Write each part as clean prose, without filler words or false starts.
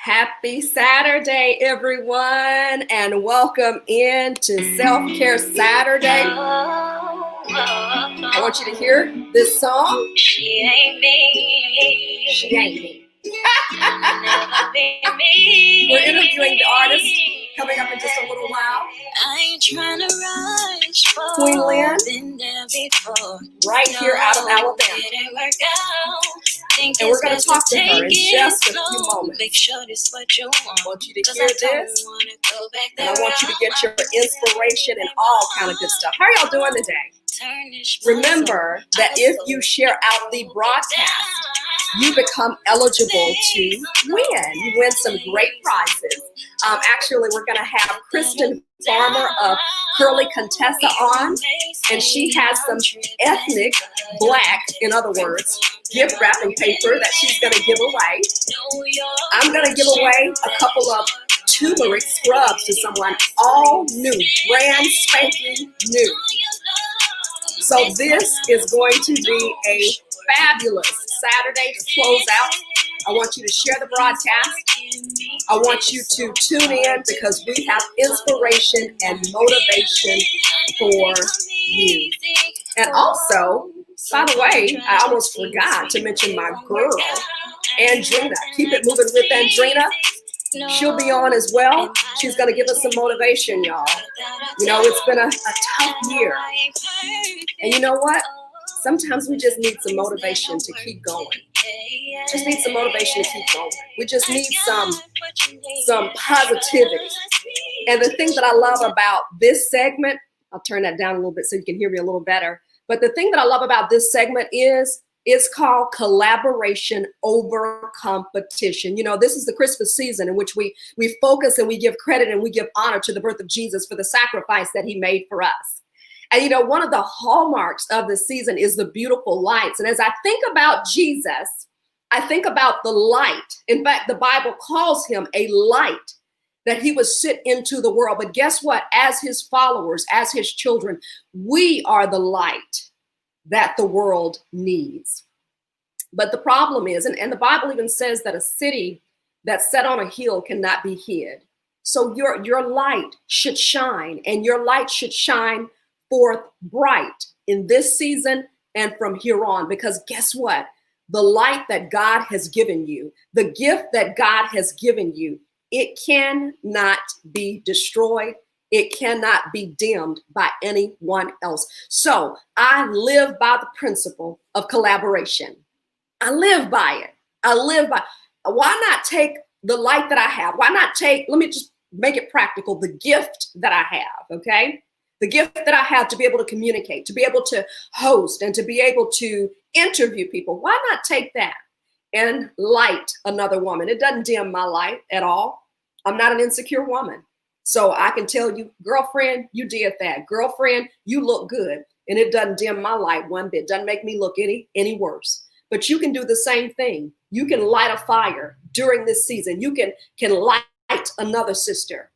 Happy Saturday, everyone, and welcome into Self-Care Saturday. I want you to hear this song. She ain't me. She ain't me. Never be me. We're interviewing the artist coming up in just a little while. I ain't trying to rush for QueenLin, been there before. right here out of Alabama. Didn't work out. Think And we're it's going to best talk to her in take it just a slow. few moments. Make sure this what you want. I want you to 'Cause hear I don't this, wanna go back and I there. want you to get your inspiration and all kind of good stuff. How are y'all doing today? Turn this Remember that if you share out the broadcast, you become eligible to win. You win some great prizes. Actually, we're going to have Kristen Farmer of Curly Contessa on, and she has some ethnic black, in other words, gift wrapping paper that she's going to give away. I'm going to give away a couple of turmeric scrubs to someone, all new, brand spanking new. So this is going to be a fabulous Saturday to close out. I want you to share the broadcast. I want you to tune in because we have inspiration and motivation for you. And also, by the way, I almost forgot to mention my girl, Andrina. Keep it moving with Andrina. She'll be on as well. She's going to give us some motivation, y'all. You know, it's been a tough year. And you know what? Sometimes we just need some motivation to keep going. Just need some motivation to keep going. We just need some positivity. And the thing that I love about this segment, I'll turn that down a little bit so you can hear me a little better. But the thing that I love about this segment is it's called collaboration over competition. You know, this is the Christmas season in which we focus and we give credit and we give honor to the birth of Jesus for the sacrifice that he made for us. And, you know, one of the hallmarks of the season is the beautiful lights. And as I think about Jesus, I think about the light. In fact, the Bible calls him a light that he would sit into the world. But guess what? As his followers, as his children, we are the light that the world needs. But the problem is, and the Bible even says that a city that's set on a hill cannot be hid. So your light should shine, and your light should shine forth bright in this season and from here on, because guess what? The light that God has given you, the gift that God has given you, it cannot be destroyed. It cannot be dimmed by anyone else. So I live by the principle of collaboration. I live by it. Why not take the light that I have? Why not take, let me just make it practical, the gift that I have, okay? The gift that I have to be able to communicate, to be able to host, and to be able to interview people. Why not take that and light another woman? It doesn't dim my light at all. I'm not an insecure woman. So I can tell you, girlfriend, you did that. Girlfriend, you look good. And it doesn't dim my light one bit. Doesn't make me look any worse. But you can do the same thing. You can light a fire during this season. You can light another sister.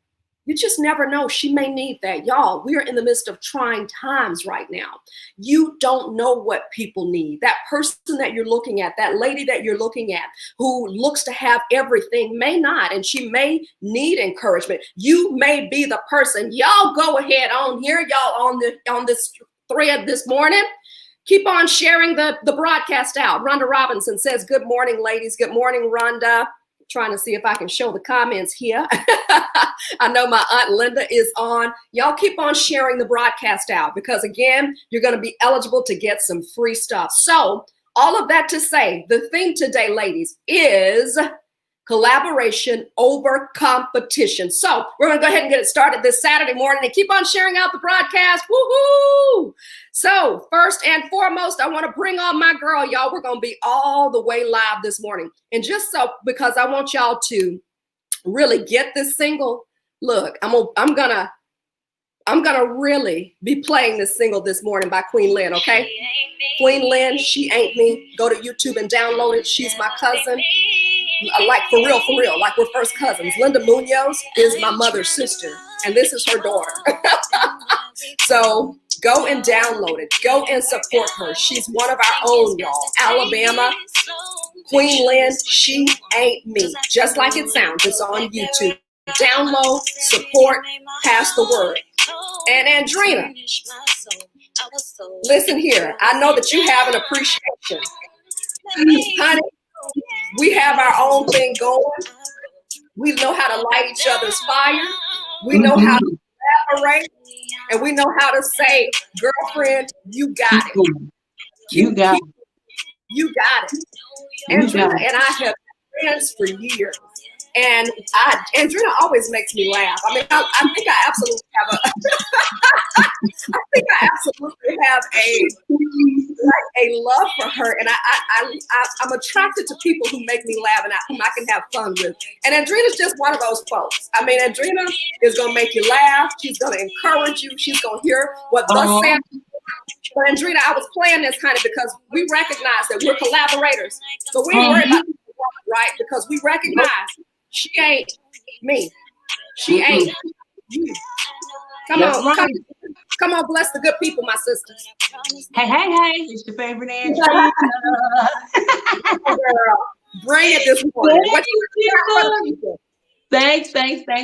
You just never know. She may need that. Y'all, we are in the midst of trying times right now. You don't know what people need. That person that you're looking at, that lady that you're looking at who looks to have everything may not, and she may need encouragement. You may be the person. Y'all go ahead on here, y'all on this thread this morning. Keep on sharing the broadcast out. Rhonda Robinson says, good morning, ladies. Good morning, Rhonda. Trying to see if I can show the comments here. I know my Aunt Linda is on. Y'all keep on sharing the broadcast out because, again, you're going to be eligible to get some free stuff. So all of that to say, the theme today, ladies, is collaboration over competition. So we're going to go ahead and get it started this Saturday morning and keep on sharing out the broadcast. Woohoo! So first and foremost, I want to bring on my girl, y'all. We're going to be all the way live this morning. And just so, because I want y'all to really get this single, look, I'm gonna really be playing this single this morning by QueenLin, okay? QueenLin, She Ain't Me. Go to YouTube and download it. She's my cousin. Like for real, like we're first cousins. Linda Munoz is my mother's sister, and this is her daughter. So go and download it. Go and support her. She's one of our own, y'all. Alabama. QueenLin, She Ain't Me. Just like it sounds, it's on YouTube. Download, support, pass the word. And Andrina, listen here. I know that you have an appreciation. Honey, we have our own thing going. We know how to light each other's fire. We know how to collaborate. And we know how to say, girlfriend, you got it. You got it. You got it. Andrina and I have been friends for years. And Andrina always makes me laugh. I mean, I think I absolutely have a love for her, and I'm attracted to people who make me laugh and whom I can have fun with. And Andrina's just one of those folks. I mean, Andrina is gonna make you laugh. She's gonna encourage you. She's gonna hear what thus said. But Andrina, I was playing this, honey, because we recognize that we're collaborators. So we ain't worried about the woman, right? Because we recognize she ain't me. She ain't you. Come on, bless the good people, my sisters. Hey, it's your favorite Andrina. Girl, bring it this morning. What you Thanks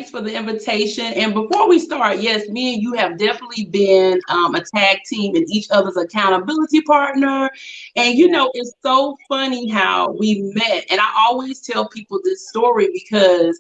for the invitation. And before we start, yes, me and you have definitely been a tag team and each other's accountability partner. And you know, it's so funny how we met. And I always tell people this story because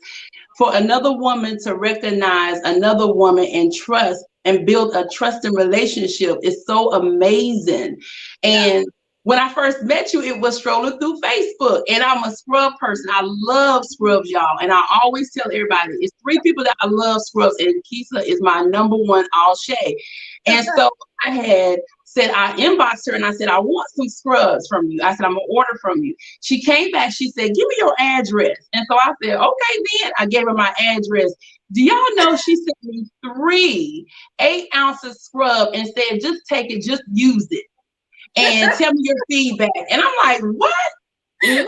for another woman to recognize another woman and trust and build a trusting relationship is so amazing. And when I first met you, it was strolling through Facebook, and I'm a scrub person. I love scrubs, y'all. And I always tell everybody, it's 3 people that I love scrubs, and Keisha is my number one all shade. And so I had said, I inboxed her and I said, I want some scrubs from you. I said, I'm gonna order from you. She came back, she said, give me your address. And so I said, okay, then I gave her my address. Do y'all know she sent me 3 8-ounce scrub and said, just take it, just use it. And tell me your feedback. And I'm like, what? And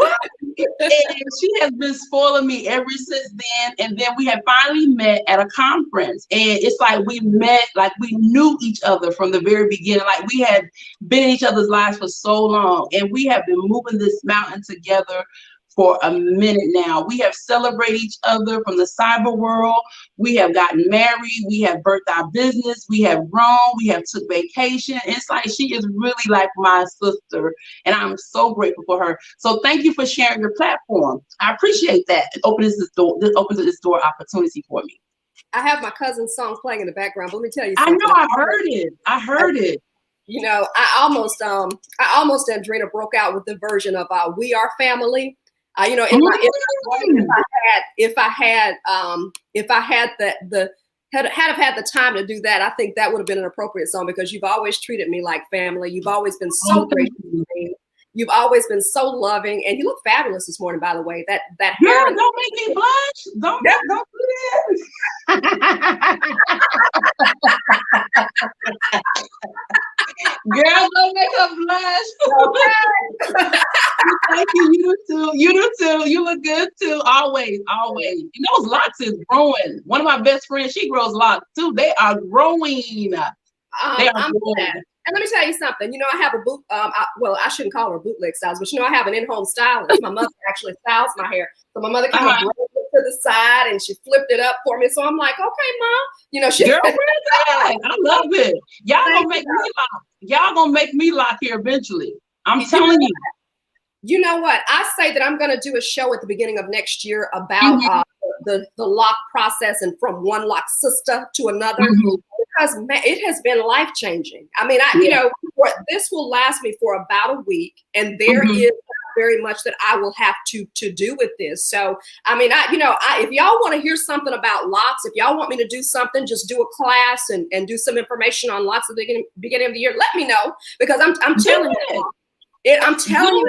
she has been spoiling me ever since then. And then we had finally met at a conference. And it's like we met, like we knew each other from the very beginning. Like we had been in each other's lives for so long. And we have been moving this mountain together for a minute now. We have celebrated each other from the cyber world. We have gotten married. We have birthed our business. We have grown. We have took vacation. It's like she is really like my sister, and I'm so grateful for her. So thank you for sharing your platform. I appreciate that. It opens this door opportunity for me. I have my cousin's song playing in the background, but let me tell you something. I know, I heard it. You know, I almost Andrina broke out with the version of "We Are Family." You know, if I had the time to do that, I think that would have been an appropriate song because you've always treated me like family. You've always been so gracious to me. You've always been so loving, and you look fabulous this morning, by the way. That hair. Girl, don't make me blush. Don't do that. Girl, don't make her blush. Okay. Thank you. You do too. You look good too. Always. And those locks is growing. One of my best friends, she grows locks too. They are growing. I'm glad. And let me tell you something. You know, I have a I shouldn't call her a bootleg stylist, but you know, I have an in-home stylist. My mother actually styles my hair. So my mother kind of rolled it to the side and she flipped it up for me. So I'm like, okay, Mom. You know, she. Girl, I love it. Y'all gonna make me lock. Y'all gonna make me lock here eventually. I'm telling you. You know what? I say that I'm going to do a show at the beginning of next year about the lock process and from one lock sister to another because it has been life-changing. I mean, you know, this will last me for about a week, and there is very much that I will have to do with this. So, I mean, if y'all want to hear something about locks, if y'all want me to do something, just do a class and do some information on locks at the beginning of the year, let me know because I'm telling you. I'm telling you,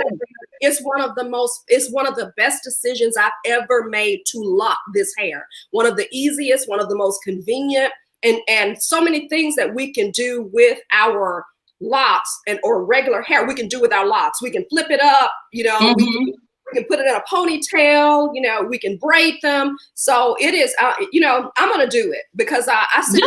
it's one of the best decisions I've ever made to lock this hair. One of the easiest, one of the most convenient, and so many things that we can do with our locks or regular hair. We can do with our locks. We can flip it up, you know. We can put it in a ponytail, you know. We can braid them. So it is, you know, I'm gonna do it because I said,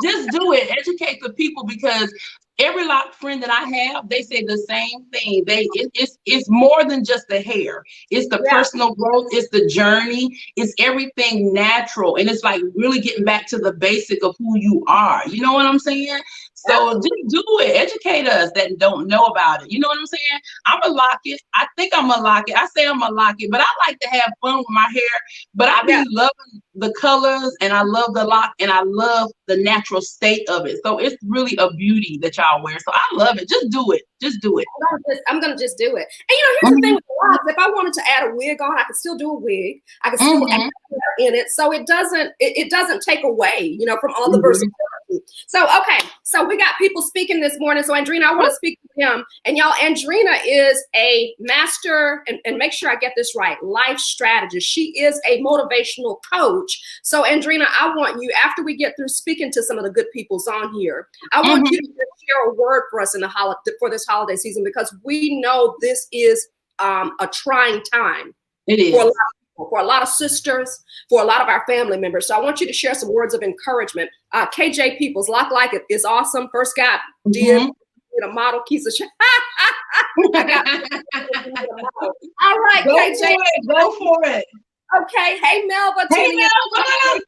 just do it. Educate the people because Every lock friend that I have, they say the same thing. It's more than just the hair. It's the Yeah. personal growth. It's the journey. It's everything natural, and it's like really getting back to the basic of who you are. You know what I'm saying? So just do it. Educate us that don't know about it. You know what I'm saying? I'm a lock it. I think I'm a lock it. I say I'm a lock it, but I like to have fun with my hair. But I be loving the colors, and I love the lock, and I love the natural state of it. So it's really a beauty that y'all wear. So I love it. Just do it. Just do it. I'm gonna just do it. And here's the thing with the locks. If I wanted to add a wig on, I could still do a wig. I could still add hair in it. So it doesn't take away, from all the versatility. So so we got people speaking this morning. So Andrina, I want to speak to them. And y'all, Andrina is a master, and make sure I get this right, life strategist. She is a motivational coach. So Andrina, I want you, after we get through speaking to some of the good peoples on here, I want you to share a word for us in for this holiday season, because we know this is a trying time. It is. For a lot of sisters, for a lot of our family members. So I want you to share some words of encouragement. KJ Peoples, Lock Like It is awesome. First got did a model, Keisha. I got all right, KJ. Go for it. Okay. Hey, Melva. Hey, Melva.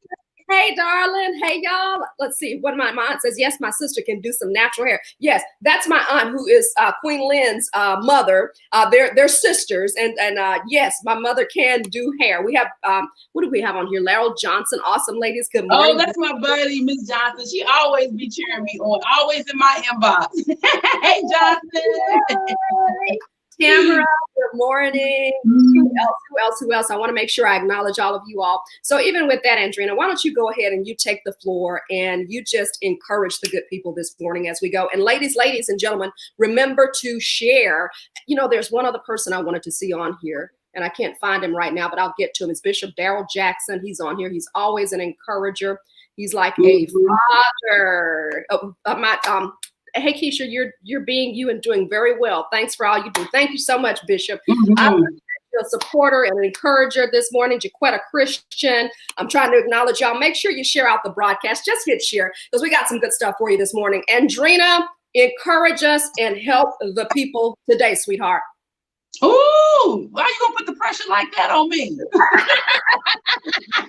Hey, darling. Hey, y'all. Let's see. What my aunt says. Yes, my sister can do some natural hair. Yes, that's my aunt, who is QueenLin's mother. They're sisters. And yes, my mother can do hair. We have, what do we have on here? Laurel Johnson. Awesome, ladies. Good morning. Oh, that's my buddy, Miss Johnson. She always be cheering me on. Always in my inbox. Hey, Johnson. Tamara, good morning. Who else? I want to make sure I acknowledge all of you all. So even with that, Andrina, why don't you go ahead and you take the floor and you just encourage the good people this morning as we go. And ladies and gentlemen, remember to share. There's one other person I wanted to see on here, and I can't find him right now, but I'll get to him. It's Bishop Darrell Jackson. He's on here. He's always an encourager. He's like a father. Hey, Keisha, you're being you and doing very well. Thanks for all you do. Thank you so much, Bishop. I'm a supporter and an encourager this morning. Jaquetta Christian. I'm trying to acknowledge y'all. Make sure you share out the broadcast. Just hit share, because we got some good stuff for you this morning. Andrina, encourage us and help the people today, sweetheart. Ooh, why are you gonna put the pressure like that on me?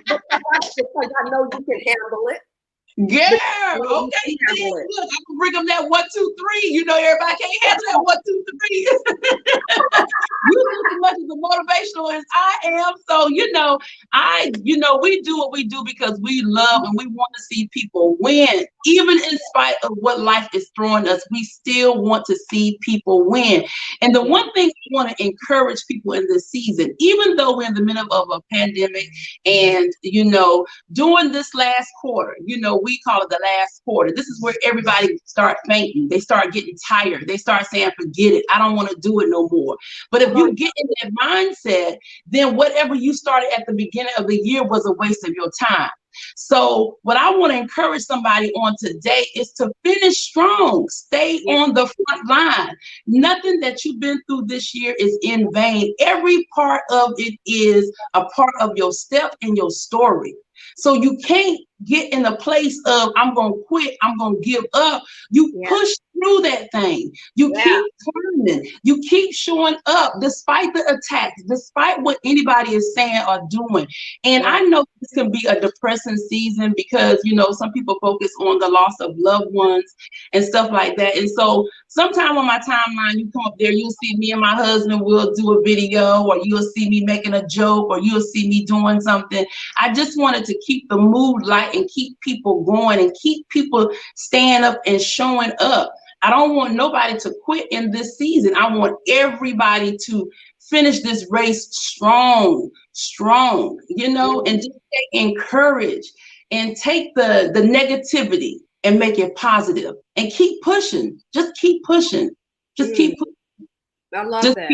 Because I know you can handle it. Girl, okay. Look, I can bring them that 1, 2, 3. Everybody can't handle that 1, 2, 3. You just as much as motivational as I am. So, we do what we do because we love and we want to see people win. Even in spite of what life is throwing us, we still want to see people win. And the one thing I want to encourage people in this season, even though we're in the middle of a pandemic and, during this last quarter, we call it the last quarter. This is where everybody start fainting. They start getting tired. They start saying, forget it. I don't want to do it no more. But if you get in that mindset, then whatever you started at the beginning of the year was a waste of your time. So what I want to encourage somebody on today is to finish strong. Stay on the front line. Nothing that you've been through this year is in vain. Every part of it is a part of your step and your story. So you can't get in a place of, I'm going to quit, I'm going to give up. You push through that thing. You keep climbing. You keep showing up despite the attacks, despite what anybody is saying or doing. And I know this can be a depressing season because, some people focus on the loss of loved ones and stuff like that. And so sometime on my timeline, you come up there, you'll see me and my husband will do a video, or you'll see me making a joke, or you'll see me doing something. I just wanted to keep the mood light and keep people going and keep people staying up and showing up. I don't want nobody to quit in this season. I want everybody to finish this race strong, and just stay encouraged and take the negativity and make it positive and keep pushing. Just keep pushing. Just keep pushing. I love that.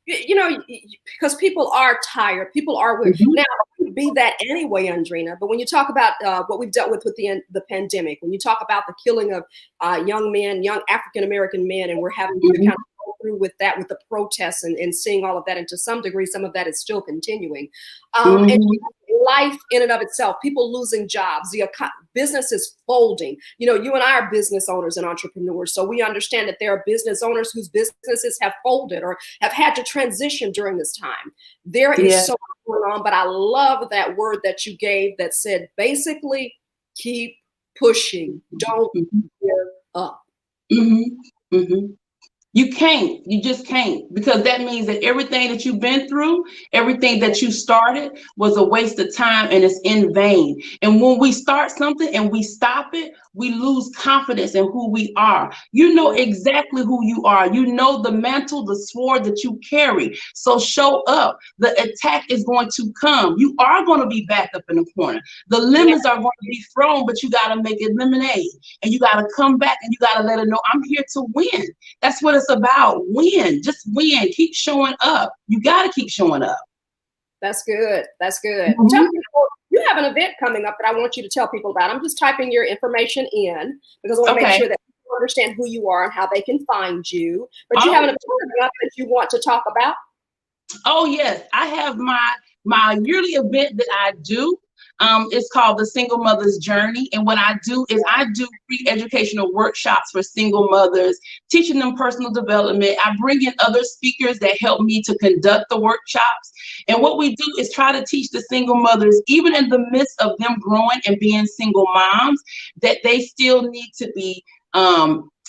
Because people are tired. People are weird. Now, be that anyway, Andrina. But when you talk about what we've dealt with the pandemic, when you talk about the killing of young African-American men, and we're having to kind of go through with that, with the protests and seeing all of that, and to some degree, some of that is still continuing. And life in and of itself, people losing jobs, the business is folding. You know, you and I are business owners and entrepreneurs, so we understand that there are business owners whose businesses have folded or have had to transition during this time. There is so much going on, but I love that word that you gave that said, basically, keep pushing. Don't give up. Mm-hmm. Mm-hmm. You just can't, because that means that everything that you've been through, everything that you started was a waste of time and it's in vain. And when we start something and we stop it, we lose confidence in who we are. You know exactly who you are. You know the mantle, the sword that you carry. So show up. The attack is going to come. You are going to be backed up in the corner. The lemons are going to be thrown, but you got to make it lemonade. And you got to come back and you got to let it know, I'm here to win. That's what it's about. Win. Just win. Keep showing up. You got to keep showing up. That's good. That's good. Tell people, you have an event coming up that I want you to tell people about. I'm just typing your information in because I want to make sure that people understand who you are and how they can find you. But you have an event coming up that you want to talk about? Oh, yes. I have my yearly event that I do. It's called the Single Mother's Journey. And what I do is I do free educational workshops for single mothers, teaching them personal development. I bring in other speakers that help me to conduct the workshops. And what we do is try to teach the single mothers, even in the midst of them growing and being single moms, that they still need to be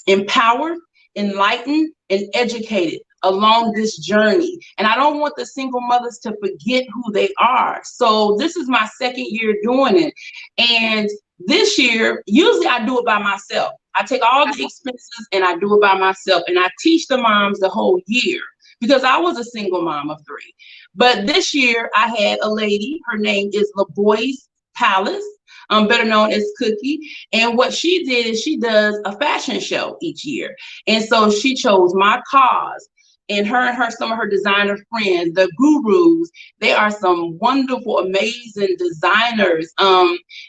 empowered, enlightened, and educated along this journey. And I don't want the single mothers to forget who they are. So this is my second year doing it. And this year, usually I do it by myself. I take all the expenses and I do it by myself. And I teach the moms the whole year because I was a single mom of 3. But this year I had a lady, her name is LaBoy's Palace, better known as Cookie. And what she did is she does a fashion show each year. And so she chose my cause. And some of her designer friends, the gurus, they are some wonderful, amazing designers.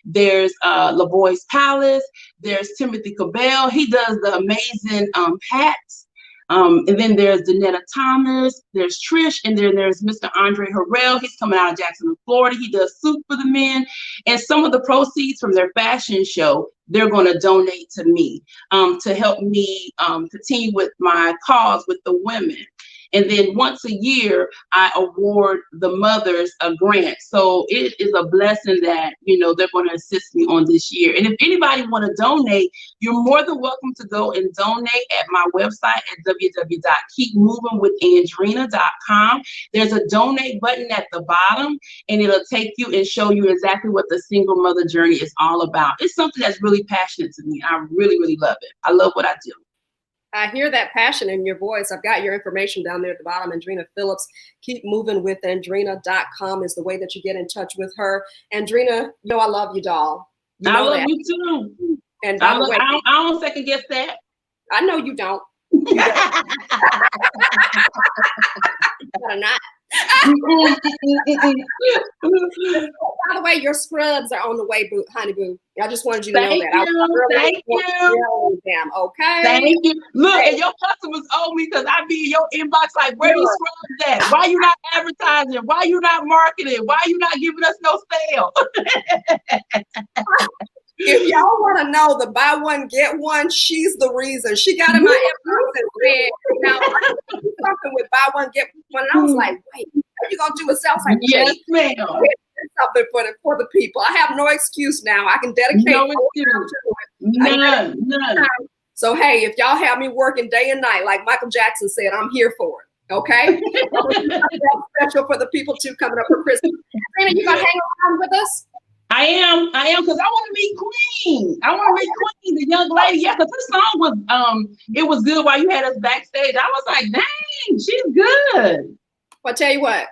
There's LaBoy's Palace. There's Timothy Cabell. He does the amazing hats. And then there's Danetta Thomas, there's Trish, and then there's Mr. Andre Harrell. He's coming out of Jacksonville, Florida. He does soup for the men. And some of the proceeds from their fashion show, they're going to donate to me to help me continue with my cause with the women. And then once a year, I award the mothers a grant. So it is a blessing that, you know, they're going to assist me on this year. And if anybody want to donate, you're more than welcome to go and donate at my website at www.keepmovingwithandrina.com. There's a donate button at the bottom, and it'll take you and show you exactly what the single mother journey is all about. It's something that's really passionate to me. I really, really love it. I love what I do. I hear that passion in your voice. I've got your information down there at the bottom. Andrina Phillips, keepmovingwithandrina.com is the way that you get in touch with her. Andrina, you know I love you, doll. You know I love you too. And by the way, I don't second guess that. I know you don't. You better not. By the way, your scrubs are on the way, boo, honey boo. I just wanted you to know that. Thank you. Them, okay. Thank you. Look, and your customers owe me because I be in your inbox like, where these scrubs at? Why you not advertising? Why you not marketing? Why you not giving us no sale? If y'all want to know the buy one get one, she's the reason. She got in my inbox and said, "Now something with buy one get one," and I was like, "Wait, are you gonna do a sales?" Like, yes, ma'am. Something for the people. I have no excuse now. I can dedicate no excuse. None. So hey, if y'all have me working day and night, like Michael Jackson said, I'm here for it. Okay. Special for the people too coming up for Christmas. Trina, you gonna hang around with us? I am, because I want to meet Queen. I want to meet Queen, the young lady. Yeah, because this song was, it was good while you had us backstage. I was like, dang, she's good. Well, I tell you what,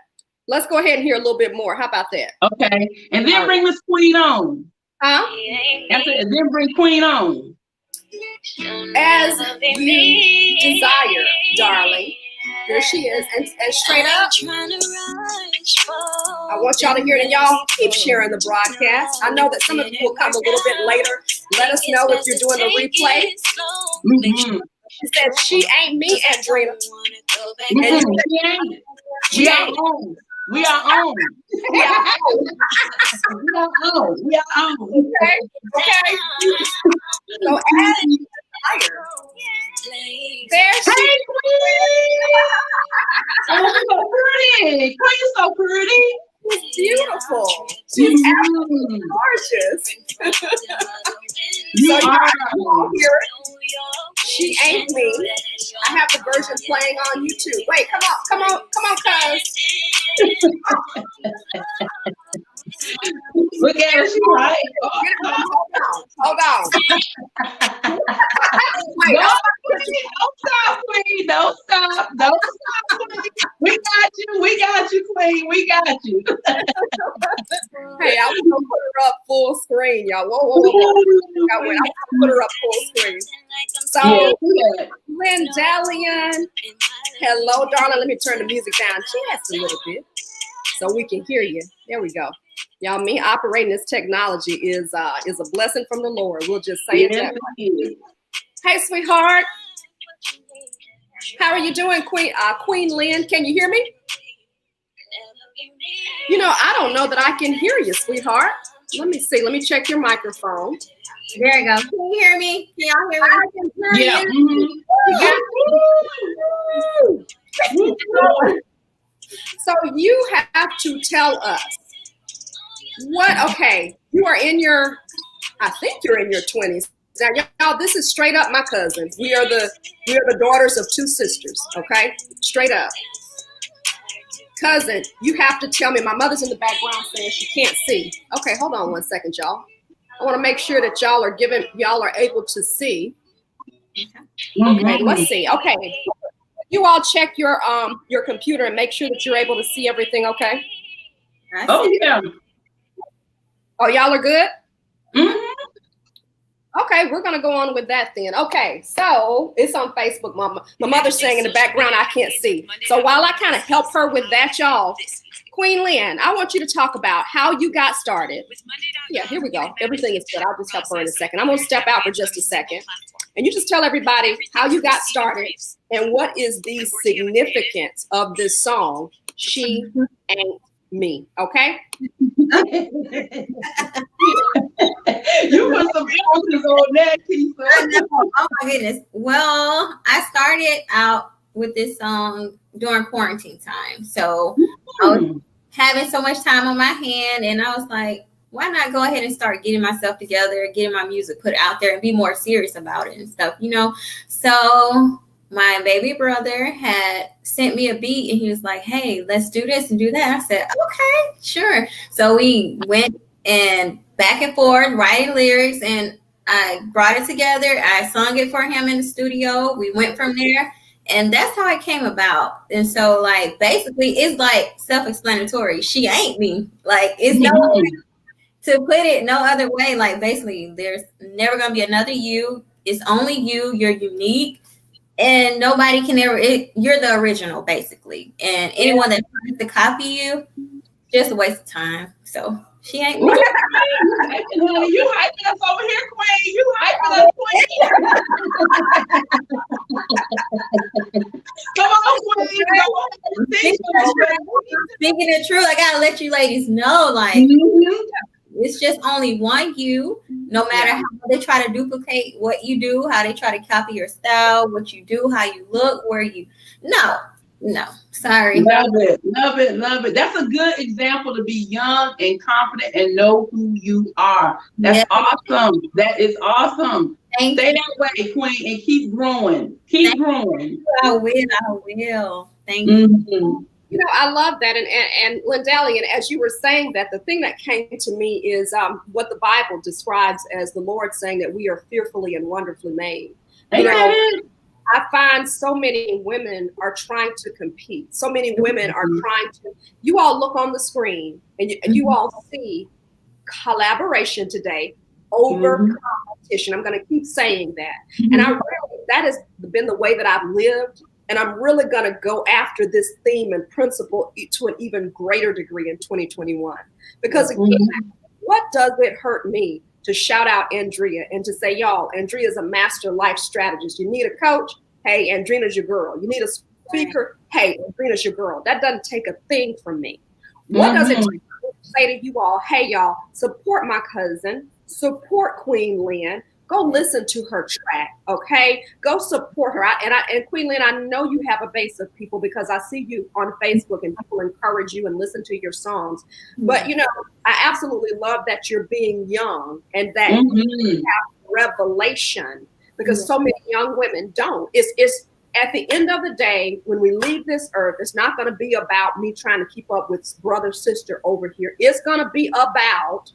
let's go ahead and hear a little bit more. How about that? Okay, and then bring Miss Queen on. Huh? And then bring Queen on. As you desire, darling. There she is, and straight up, I want y'all to hear it, and y'all keep sharing the broadcast. I know that some of you will come a little bit later. Let us know if you're doing the replay. Mm-hmm. She said, she ain't me, Andrina. Mm-hmm. She ain't. We are on. We are We are on. We are on. okay. Okay. So add fire. There she Hey, Queen! Oh, so pretty. Queen, so pretty. is beautiful. She's absolutely gorgeous. You So are. you all hear it. She ain't me. I have the version playing on YouTube. Wait, come on, cuz. Look at her. She right. Hold on. Wait, Don't stop, Queen. Don't stop. Don't stop, Queen. We got you. We got you, Queen. We got you. hey, I was gonna put her up full screen, y'all. Whoa. I'm gonna put her up full screen. So, Lindalian, hello, darling. Let me turn the music down just a little bit so we can hear you. There we go. Y'all, me operating this technology is a blessing from the Lord. We'll just say it that way. Hey, sweetheart. How are you doing, QueenLin? Can you hear me? You know, I don't know that I can hear you, sweetheart. Let me see. Let me check your microphone. There you go. Can you hear me? Can y'all hear me? I can hear you. So you have to tell us okay, you are I think you're in your 20s. Now, y'all, this is straight up my cousins. We are the daughters of two sisters, okay? Straight up. Cousin, you have to tell me. My mother's in the background saying she can't see. Okay, hold on one second, y'all. I want to make sure that y'all are able to see. Okay, let's see. Okay. You all check your computer and make sure that you're able to see everything, okay? Oh, yeah. Oh, y'all are good? Mm-hmm. Okay, we're going to go on with that then. Okay, so it's on Facebook, Mama. My mother's saying in the background, I can't see. So while I kind of help her with that, y'all, QueenLin, I want you to talk about how you got started. Yeah, here we go. Everything is good. I'll just help her in a second. I'm going to step out for just a second. And you just tell everybody how you got started and what is the significance of this song, She Ain't Me, okay? You put some emphasis on that, Keisha. Oh my goodness. Well, I started out with this song during quarantine time. So I was having so much time on my hand and I was like, why not go ahead and start getting myself together, getting my music put out there and be more serious about it and stuff, you know? So my baby brother had sent me a beat and he was like, hey, let's do this and do that. I said, okay, sure. So we went and back and forth writing lyrics and I brought it together. I sung it for him in the studio. We went from there and that's how it came about. And so like, basically it's like self-explanatory. She ain't me. Like it's no to put it no other way. Like basically there's never going to be another you. It's only you. You're unique. And nobody can ever, you're the original, basically. And anyone that tries to copy you, just a waste of time. So she ain't me. You hyping us over here, Queen. You hyping us, Queen. Come on, Queen. Speaking the truth, I gotta let you ladies know, like, it's just only one you. No matter how they try to duplicate what you do, how they try to copy your style, what you do, how you look, where you, no, sorry. Love it. That's a good example to be young and confident and know who you are. That's awesome. That is awesome. Stay that way, Queen, and keep growing. Keep growing. I will. Thank you. You know, I love that. And Lindalian, as you were saying that, the thing that came to me is what the Bible describes as the Lord saying that we are fearfully and wonderfully made. You know, I find so many women are trying to compete. So many women are trying to, you all look on the screen and you all see collaboration today over competition. I'm going to keep saying that. And that has been the way that I've lived. And I'm really going to go after this theme and principle to an even greater degree in 2021. Because again, what does it hurt me to shout out Andrea and to say, y'all, Andrea is a master life strategist. You need a coach? Hey, Andrea's your girl. You need a speaker? Hey, Andrea's your girl. That doesn't take a thing from me. What does it say to you all? Hey, y'all, support my cousin, support QueenLin. Go listen to her track, okay? Go support her. And QueenLin, I know you have a base of people because I see you on Facebook and people encourage you and listen to your songs. But you know, I absolutely love that you're being young and that you have revelation, because so many young women don't. It's at the end of the day, when we leave this earth, it's not going to be about me trying to keep up with brother, sister over here. It's going to be about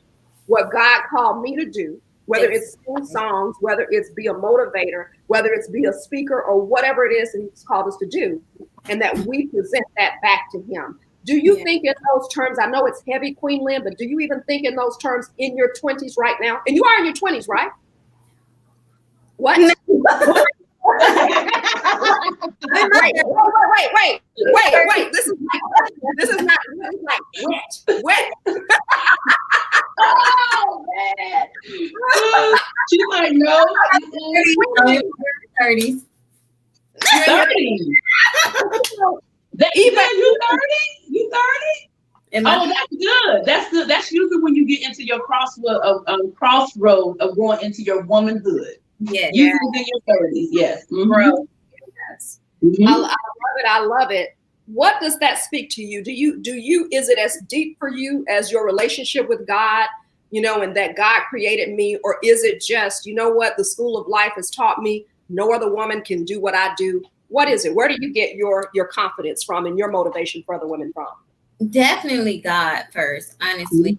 what God called me to do. Whether it's sing songs, whether it's be a motivator, whether it's be a speaker, or whatever it is that he's called us to do, and that we present that back to him. Do you think in those terms? I know it's heavy, QueenLin, but do you even think in those terms in your 20s right now? And you are in your 20s, right? What? Wait. This is not wet. Oh man. She's like, no. 30s. 30. You 30? You 30? Oh, that's good. That's good. That's usually when you get into your crossroad of going into your womanhood. Yeah. Usually in your 30s. Yes. Bro. Yes. I love it. What does that speak to you? Do you, is it as deep for you as your relationship with God, you know, and that God created me? Or is it just, you know what, the school of life has taught me no other woman can do what I do? What is it? Where do you get your confidence from and your motivation for other women from? Definitely God first, honestly.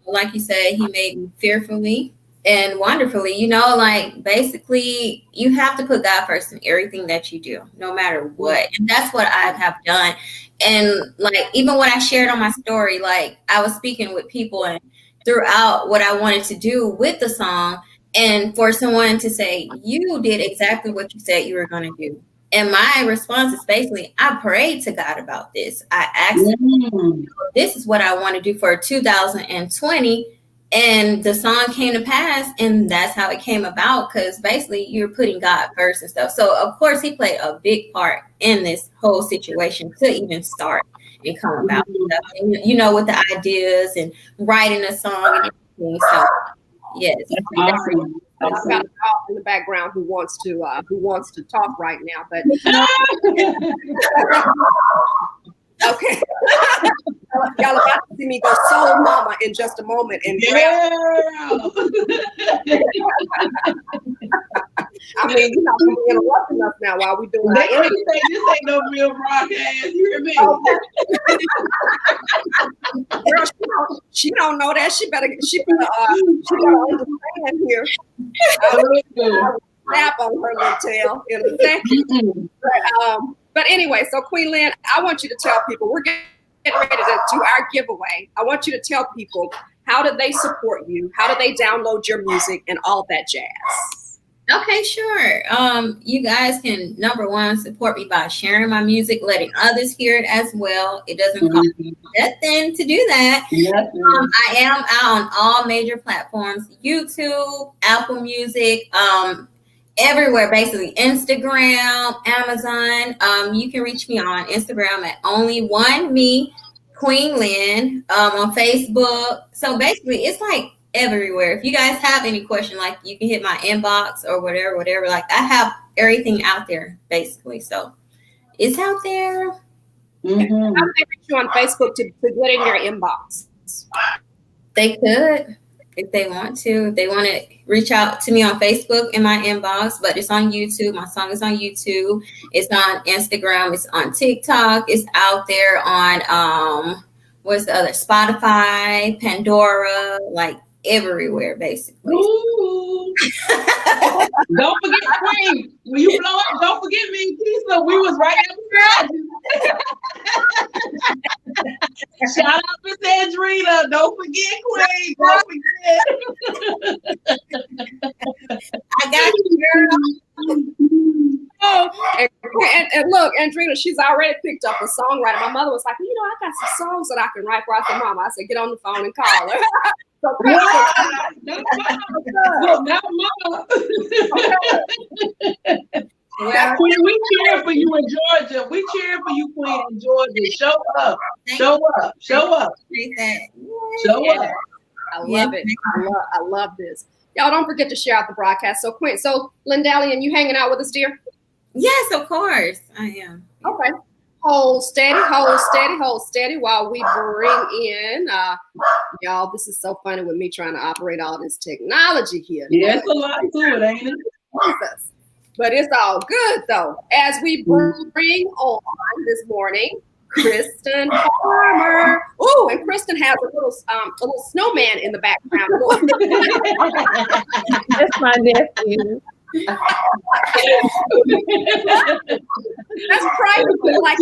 Like you said, he made me fearfully and wonderfully, you know, like basically you have to put God first in everything that you do, no matter what. And that's what I have done. And like, even when I shared on my story, like I was speaking with people and throughout what I wanted to do with the song, and for someone to say, you did exactly what you said you were going to do. And my response is basically, I prayed to God about this. I asked him, this is what I want to do for 2020. And the song came to pass, and that's how it came about, because basically you're putting God first and stuff. So, of course, he played a big part in this whole situation to even start and come about. And, you know, with the ideas and writing a song and everything. So, yes. That's awesome. I've got a dog in the background who wants to talk right now, but okay. Y'all about to see me go soul mama in just a moment. And I mean, you're not going to be interrupting us now while we're doing that. This ain't no real broadcast. You hear me? Girl, she don't know that. She better understand here. Snap on her little tail in a second. But anyway, so QueenLin, I want you to tell people, we're getting ready to do our giveaway. I want you to tell people, how do they support you? How do they download your music and all that jazz? Okay, sure. You guys can, number one, support me by sharing my music, letting others hear it as well. It doesn't cost me nothing to do that. I am out on all major platforms, YouTube, Apple Music, everywhere, basically. Instagram, Amazon. You can reach me on Instagram at only one me, QueenLin, on Facebook. So basically, it's like everywhere. If you guys have any question, like you can hit my inbox or whatever. Like I have everything out there, basically. So it's out there. How do they reach you on Facebook to get in your inbox? They could. If they want to. If they want to reach out to me on Facebook in my inbox, but it's on YouTube. My song is on YouTube. It's on Instagram. It's on TikTok. It's out there on what's the other? Spotify, Pandora, like everywhere, basically. Don't forget Queen. When you blow up, don't forget me. Lisa, we was right outside. Shout out to Sandrina. Don't forget Queen. Don't forget. I got you, girl. And look, Andrina, she's already picked up a songwriter. My mother was like, you know, I got some songs that I can write for. I said, Mama, I said, get on the phone and call her. So, Well, Queen, we cheering for you in Georgia. We cheering for you, Queen, in Georgia. Show up. Show up. Show up. Show up. I love it. I love this. Y'all don't forget to share out the broadcast. So Quinn, so Lindallian, you hanging out with us, dear? Yes, of course. I am. Okay. Hold steady, hold steady, hold steady while we bring in y'all. This is so funny with me trying to operate all this technology here. Yeah, it's a lot to it, ain't it? Jesus. But it's all good though. As we bring on this morning, Kristen Farmer. Oh, and Kristen has a little snowman in the background. That's my nephew. That's crazy. Like,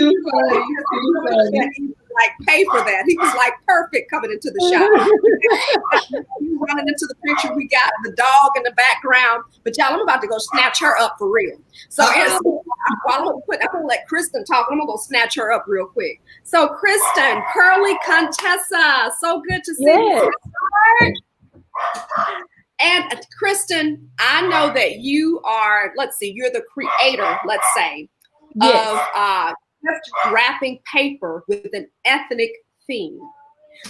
like pay for that. He was like perfect coming into the shop. Running into the picture, we got the dog in the background. But y'all, I'm about to go snatch her up for real. So I'm gonna let Kristen talk. I'm gonna go snatch her up real quick. So Kristen, Curly Contessa, so good to see you. And Kristen, I know that you are, you're the creator, let's say, of gift wrapping paper with an ethnic theme.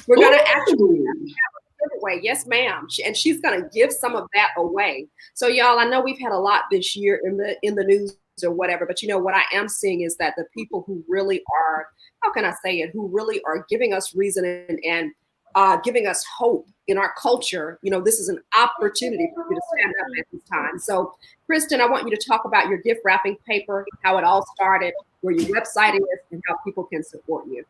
We're going to actually have a giveaway. Yes, ma'am. And she's going to give some of that away. So y'all, I know we've had a lot this year in the news or whatever, but you know, what I am seeing is that the people who really are, how can I say it, who really are giving us reason and giving us hope in our culture, you know, this is an opportunity for you to stand up at this time. So, Kristen, I want you to talk about your gift wrapping paper, how it all started, where your website is, and how people can support you.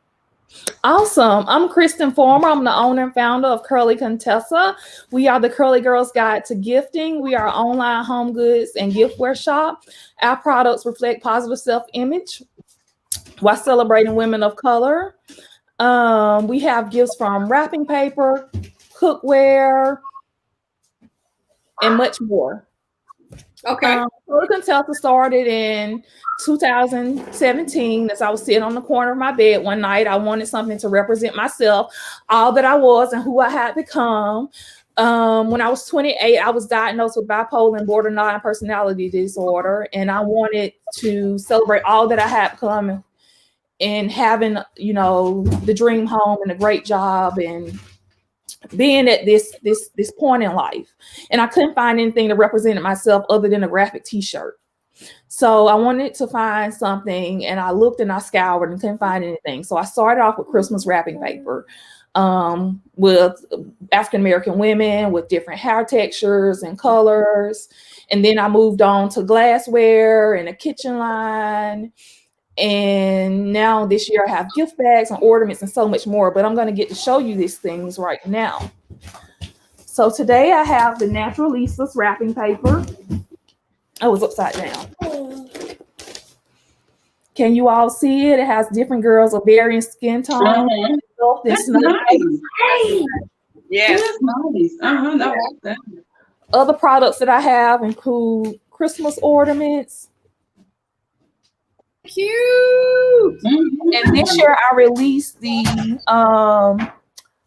Awesome. I'm Kristen Farmer. I'm the owner and founder of Curly Contessa. We are the Curly Girls Guide to Gifting. We are an online home goods and giftware shop. Our products reflect positive self-image while celebrating women of color. We have gifts from wrapping paper, cookware, and much more. Okay. Curly Contessa started in 2017 as I was sitting on the corner of my bed one night. I wanted something to represent myself, all that I was and who I had become. When I was 28, I was diagnosed with bipolar and borderline personality disorder, and I wanted to celebrate all that I had become and having, you know, the dream home and a great job and being at this point in life. And I couldn't find anything that represented myself other than a graphic t-shirt. So I wanted to find something, and I looked and I scoured and couldn't find anything. So I started off with Christmas wrapping paper with African-American women with different hair textures and colors. And then I moved on to glassware and a kitchen line. And now this year I have gift bags and ornaments and so much more, but I'm going to get to show you these things right now. So today I have the Natural Lisa's wrapping paper. Oh, it's upside down. Can you all see it? It has different girls of varying skin tones. That's nice. Yeah. That's nice. Other products that I have include Christmas ornaments. Cute. And this year I released the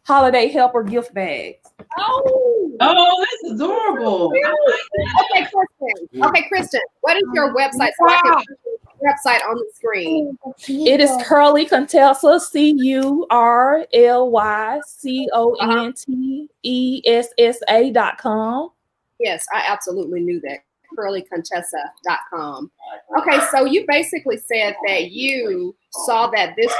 holiday helper gift bags. Oh, that's adorable. Okay, Kristen, what is your website? So I can put your website on the screen. It is Curly Contessa, CurlyContessa.com. Yes, I absolutely knew that. CurlyContessa.com. Okay, so you basically said that you saw that this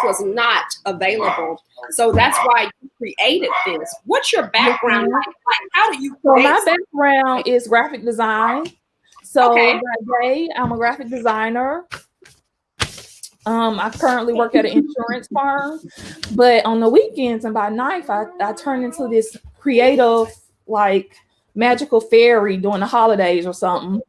was not available, so that's why you created this. What's your background like? How do you? So my background is graphic design. So by day, I'm a graphic designer. I currently work at an insurance firm, but on the weekends and by night, I turn into this creative, like, magical fairy during the holidays or something.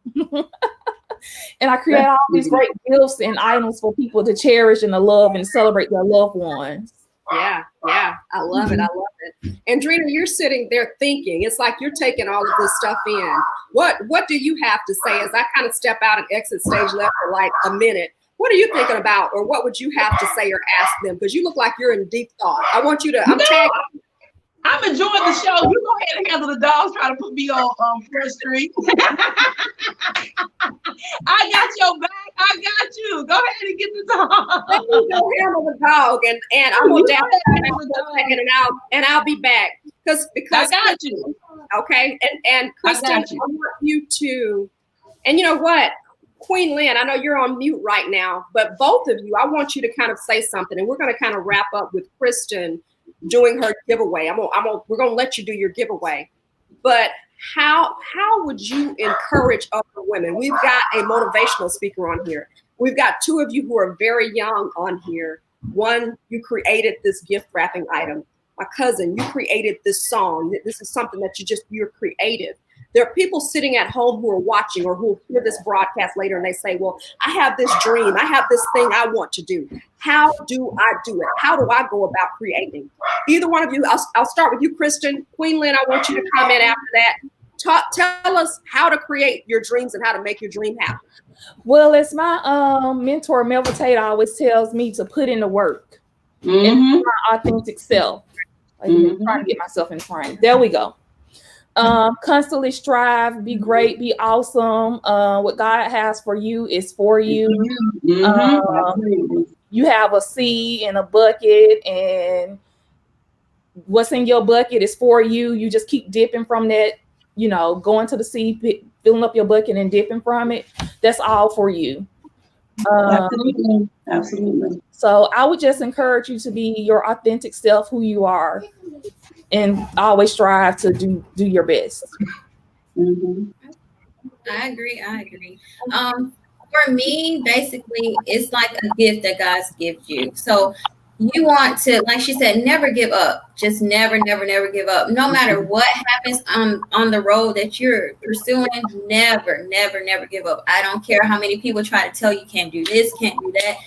And I create all these great gifts and items for people to cherish and to love and celebrate their loved ones. Yeah, I love it. I love it. And Drina, you're sitting there thinking, it's like you're taking all of this stuff in. What do you have to say as I kind of step out and exit stage left for like a minute? What are you thinking about, or what would you have to say or ask them? Because you look like you're in deep thought. I want you to, I'm tagging. I'm enjoying the show. You go ahead and handle the dogs trying to put me on First Street. I got your back. I got you. Go ahead and get the dog. Let me go handle the dog, and I'm gonna down and I'll be back because I got you. Okay, and Kristen, I want you to, and you know what, Queen Lynn, I know you're on mute right now, but both of you, I want you to kind of say something, and we're going to kind of wrap up with Kristen doing her giveaway. We're going to let you do your giveaway, but how would you encourage other women? We've got a motivational speaker on here. We've got two of you who are very young on here. One, you created this gift wrapping item. My cousin, you created this song. This is something that you're creative. There are people sitting at home who are watching or who will hear this broadcast later and they say, well, I have this dream. I have this thing I want to do. How do I do it? How do I go about creating? Either one of you, I'll start with you, Kristen. Queen Lynn, I want you to comment after that. Tell us how to create your dreams and how to make your dream happen. Well, as my mentor, Melvin Tate, always tells me to put in the work and be my authentic self. I'm trying to get myself in frame. There we go. Constantly strive, be great, be awesome. What God has for you is for you. You have a seed in a bucket, and what's in your bucket is for you. You just keep dipping from that, going to the seed, filling up your bucket and dipping from it. That's all for you. Absolutely. So I would just encourage you to be your authentic self, who you are, and always strive to do your best. I agree. For me, basically, it's like a gift that God gives you. So you want to, like she said, never give up. Just never give up. No matter what happens on the road that you're pursuing, never give up. I don't care how many people try to tell you can't do this, can't do that.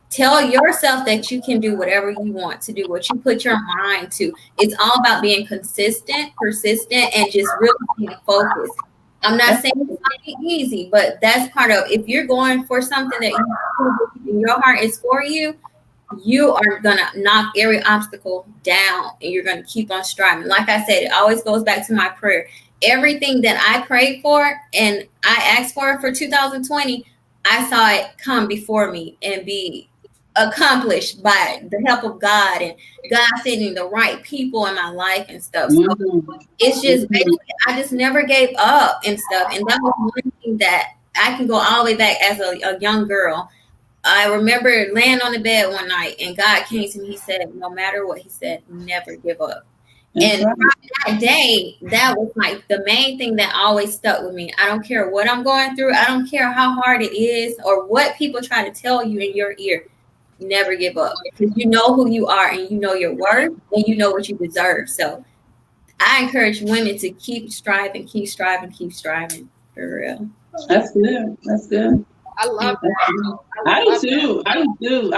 Tell yourself that you can do whatever you want to do, what you put your mind to. It's all about being consistent, persistent, and just really being focused. I'm not saying it's going to be easy, but that's part of, if you're going for something that in your heart is for you, you are going to knock every obstacle down and you're going to keep on striving. Like I said, it always goes back to my prayer. Everything that I prayed for and I asked for 2020, I saw it come before me and be accomplished by the help of God and God sending the right people in my life and stuff. So it's just basically, I just never gave up and stuff. And that was one thing that I can go all the way back as a young girl. I remember laying on the bed one night and God came to me. He said, no matter what, he said, never give up. And from that day, that was like the main thing that always stuck with me. I don't care what I'm going through. I don't care how hard it is or what people try to tell you in your ear. Never give up, because you know who you are and you know your worth and you know what you deserve. So I encourage women to keep striving for real. That's good. I love that. I do too.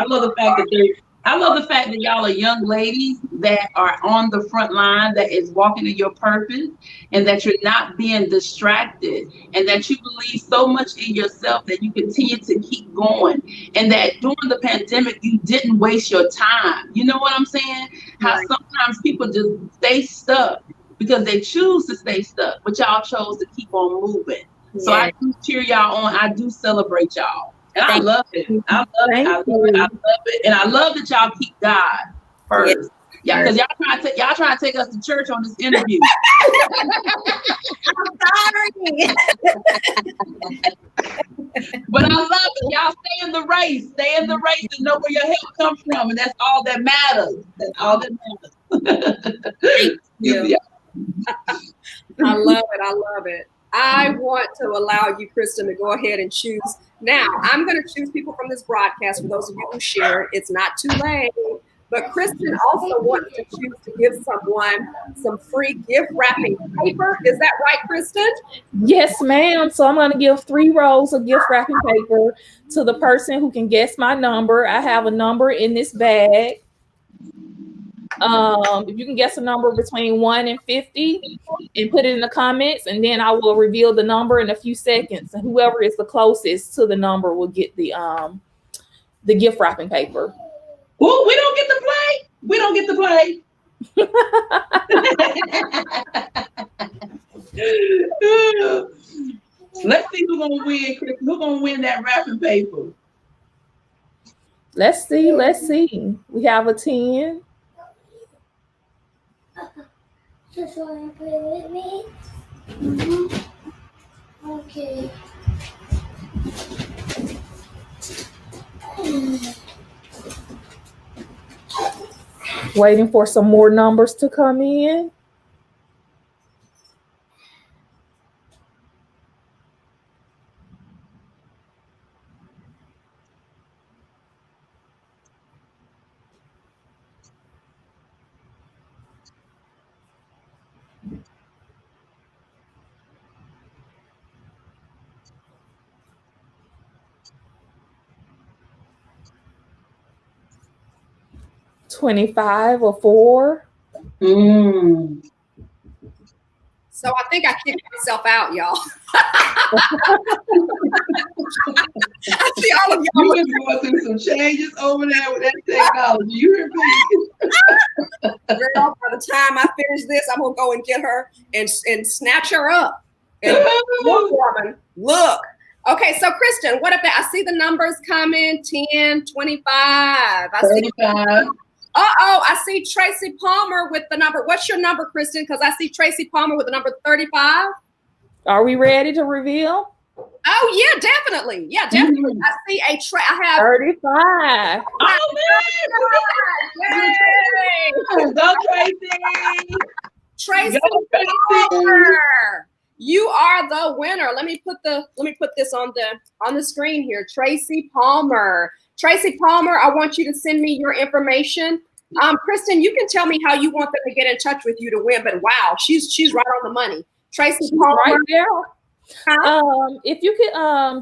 I love the fact that y'all are young ladies that are on the front line, that is walking in your purpose, and that you're not being distracted, and that you believe so much in yourself that you continue to keep going, and that during the pandemic, you didn't waste your time. You know what I'm saying? How sometimes people just stay stuck because they choose to stay stuck, but y'all chose to keep on moving. So I do cheer y'all on. I do celebrate y'all. And I love it. I love it. And I love that y'all keep God first. Yeah, because y'all trying to take us to church on this interview. I'm sorry. But I love it. Y'all stay in the race. Stay in the race and know where your help comes from. And that's all that matters. That's all that matters. Thank you. I love it. I want to allow you, Kristen, to go ahead and choose. Now, I'm going to choose people from this broadcast. For those of you who share, it's not too late. But Kristen also wants to choose to give someone some free gift wrapping paper. Is that right, Kristen? Yes, ma'am. So I'm going to give 3 rolls of gift wrapping paper to the person who can guess my number. I have a number in this bag. If you can guess a number between 1 and 50 and put it in the comments, and then I will reveal the number in a few seconds, and whoever is the closest to the number will get the gift wrapping paper. Oh, we don't get to play. Let's see who's gonna win, Chris. Who's gonna win that wrapping paper? Let's see. Let's see. We have a 10. Just want to play with me? Mm-hmm. Okay. Waiting for some more numbers to come in. $25 or 4. So I think I kicked myself out, y'all. I see all of y'all. You've been going through some changes over there with that technology. You hear me? Girl, by the time I finish this, I'm gonna go and get her and snatch her up. And look, woman, look. Okay, so Kristen, what about? I see the numbers coming: 10, 25. I see 35. I see Tracy Palmer with the number. What's your number, Kristen? Because I see Tracy Palmer with the number 35. Are we ready to reveal? Oh, yeah, definitely. Yeah, definitely. I see I have 35. Oh, man. Go, Tracy. Tracy Go, Tracy. Palmer. You are the winner. Let me put this on the screen here. Tracy Palmer. Tracy Palmer, I want you to send me your information. Kristen, you can tell me how you want them to get in touch with you to win, but wow, she's right on the money. Tracy Palmer. Right there. Huh? If you could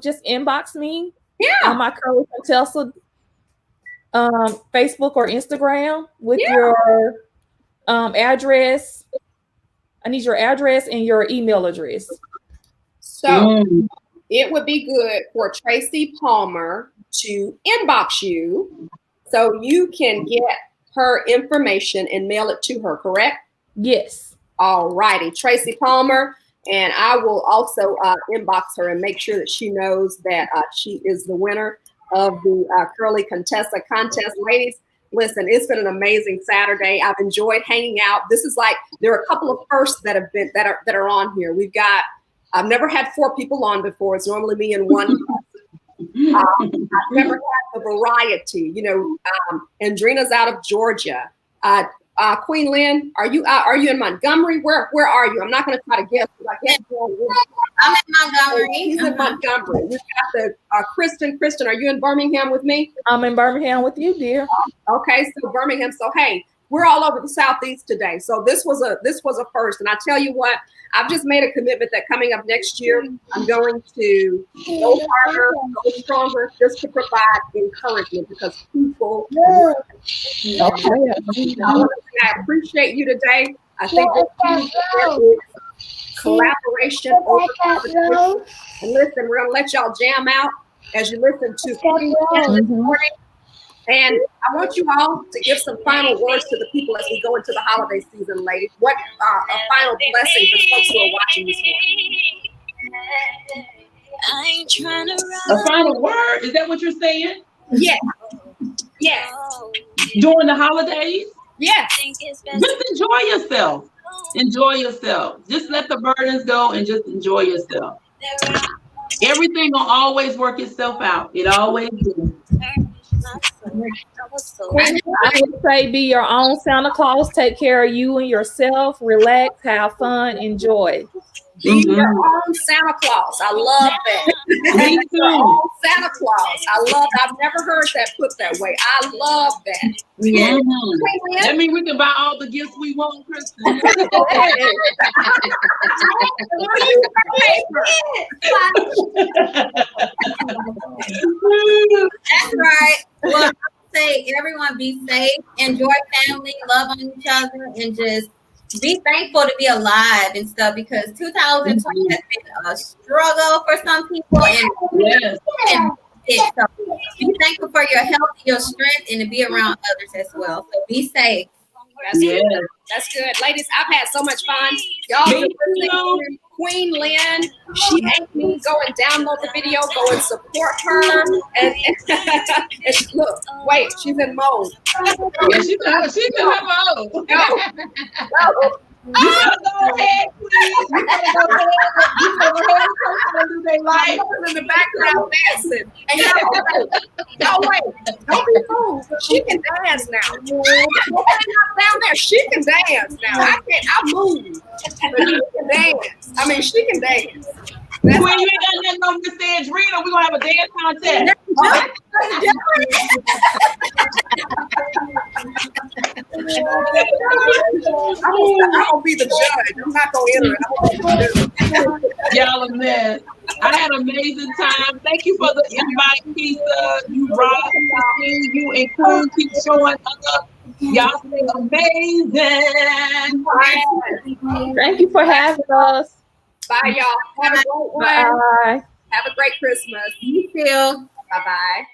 just inbox me Yeah. on my Curly Contessa Facebook or Instagram with Yeah. your address. I need your address and your email address. So it would be good for Tracy Palmer to inbox you so you can get her information and mail it to her, correct? Yes. All righty, Tracy Palmer. And I will also inbox her and make sure that she knows that she is the winner of the Curly Contessa contest. Ladies, listen, it's been an amazing Saturday. I've enjoyed hanging out. This is like, there are a couple of firsts that have been that are on here. I've never had 4 people on before. It's normally me and one. I've never had the variety. Andrina's out of Georgia. QueenLin, are you in Montgomery? Where are you? I'm not going to try to guess. I'm in Montgomery. He's in Montgomery. We've got the Kristen. Kristen, are you in Birmingham with me? I'm in Birmingham with you, dear. Okay, so Birmingham. So hey, we're all over the Southeast today. So this was a first. And I tell you what, I've just made a commitment that coming up next year, I'm going to go harder, go stronger, just to provide encouragement because people. Okay. I appreciate you today. I think this is collaboration over competition. And listen, we're gonna let y'all jam out as you listen to this morning. And I want you all to give some final words to the people as we go into the holiday season, ladies. What a final blessing for the folks who are watching this morning. I ain't trying to A final word? Is that what you're saying? Yes. Yes. During the holidays? Yes. Just Just enjoy yourself. Enjoy yourself. Just let the burdens go and just enjoy yourself. Everything will always work itself out. It always do. I would say be your own Santa Claus. Take care of you and yourself. Relax, have fun, enjoy. Be your own Santa Claus. I love that. Me Be your too. own Santa Claus. I love that. I've never heard that put that way. I love that. Mhm. That means we can buy all the gifts we want, Kristen. That's right. Well, I would say everyone be safe, enjoy family, love on each other, and just be thankful to be alive and stuff because 2020 has been a struggle for some people. And Yes. so be thankful for your health, your strength, and to be around others as well. So be safe. That's Yes. good. That's good. Ladies, I've had so much fun. Y'all Me been listening too. to QueenLin. She ain't me. Go and download the video. Go and support her. And look, wait, she's in mode. Yeah, she's in her mode. No. You better go ahead, please. You better go ahead. You better go ahead and tell them to do their My life. mother's in the background dancing. And y'all wait. Don't be fooled. She can dance now. Down there, she can dance now. I move. But she can dance. I mean, she can dance. Queen, you ain't got nothing on Miss Sandrina. We're gonna have a dance contest. I'm gonna be the judge. I'm not gonna enter it. I'm gonna be the judge. Y'all a mess. I had an amazing time. Thank you for the invite, Keisha. You rock. Christine, you and Queen keep showing up. Y'all stay amazing. Thank you for having us. Bye, y'all. Have a great one. Bye. Have a great Christmas. You feel Bye-bye.